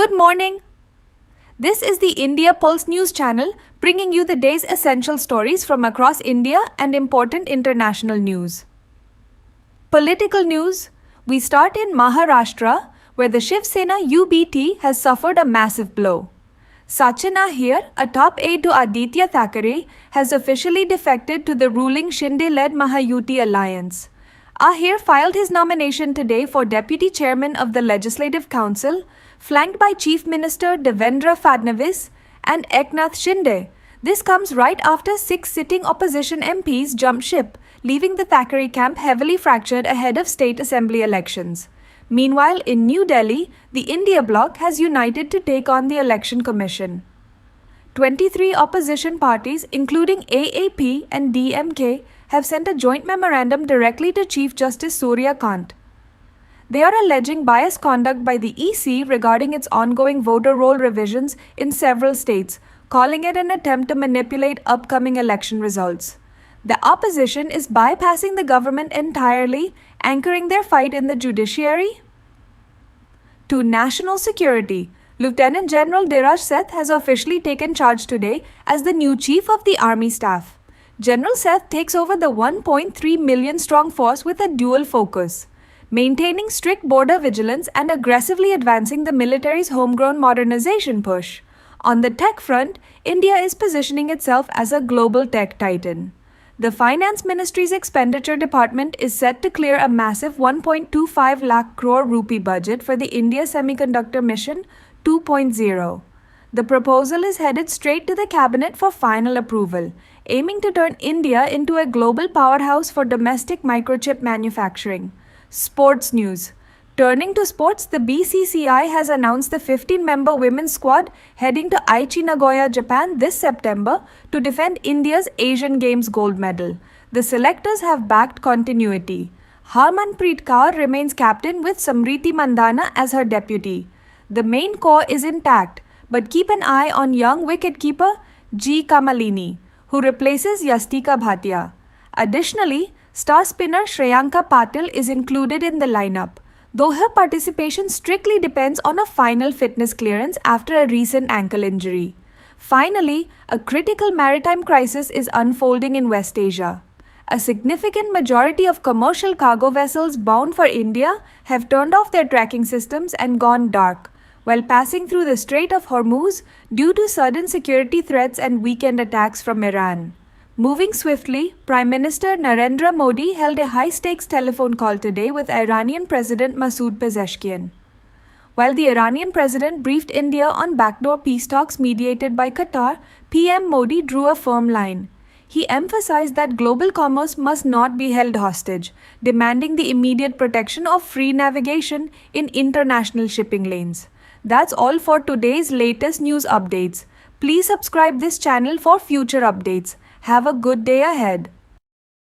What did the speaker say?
Good morning. This is the India Pulse News channel bringing you the day's essential stories from across India and important international news. Political news. We start in Maharashtra, where the Shiv Sena UBT has suffered a massive blow. Sachin Ahir, a top aide to Aditya Thackeray, has officially defected to the ruling Shinde-led Mahayuti alliance. Ahir filed his nomination today for Deputy Chairman of the Legislative Council, flanked by Chief Minister Devendra Fadnavis and Eknath Shinde. This comes right after 6 sitting opposition MPs jumped ship, leaving the Thackeray camp heavily fractured ahead of state assembly elections. Meanwhile, in New Delhi, the India bloc has united to take on the Election Commission. 23 opposition parties, including AAP and DMK, have sent a joint memorandum directly to Chief Justice Surya Kant. They are alleging biased conduct by the EC regarding its ongoing voter roll revisions in several states, calling it an attempt to manipulate upcoming election results. The opposition is bypassing the government entirely, anchoring their fight in the judiciary. To national security, Lieutenant General Dheeraj Seth has officially taken charge today as the new Chief of the Army Staff. General Seth takes over the 1.3 million strong force with a dual focus: maintaining strict border vigilance and aggressively advancing the military's homegrown modernization push. On the tech front, India is positioning itself as a global tech titan. The Finance Ministry's expenditure department is set to clear a massive 1.25 lakh crore rupee budget for the India Semiconductor Mission 2.0. The proposal is headed straight to the cabinet for final approval, aiming to turn India into a global powerhouse for domestic microchip manufacturing. Sports news. Turning to sports, the BCCI has announced the 15-member women's squad heading to Aichi, Nagoya, Japan this September to defend India's Asian Games gold medal. The selectors have backed continuity. Harmanpreet Kaur remains captain with Samriti Mandhana as her deputy. The main core is intact, but keep an eye on young wicketkeeper G. Kamalini, who replaces Yastika Bhatia. Additionally, star spinner Shreyanka Patil is included in the lineup, though her participation strictly depends on a final fitness clearance after a recent ankle injury. Finally, a critical maritime crisis is unfolding in West Asia. A significant majority of commercial cargo vessels bound for India have turned off their tracking systems and gone dark, while passing through the Strait of Hormuz due to sudden security threats and weekend attacks from Iran. Moving swiftly, Prime Minister Narendra Modi held a high-stakes telephone call today with Iranian President Masoud Pezeshkian. While the Iranian president briefed India on backdoor peace talks mediated by Qatar, PM Modi drew a firm line. He emphasized that global commerce must not be held hostage, demanding the immediate protection of free navigation in international shipping lanes. That's all for today's latest news updates. Please subscribe this channel for future updates. Have a good day ahead.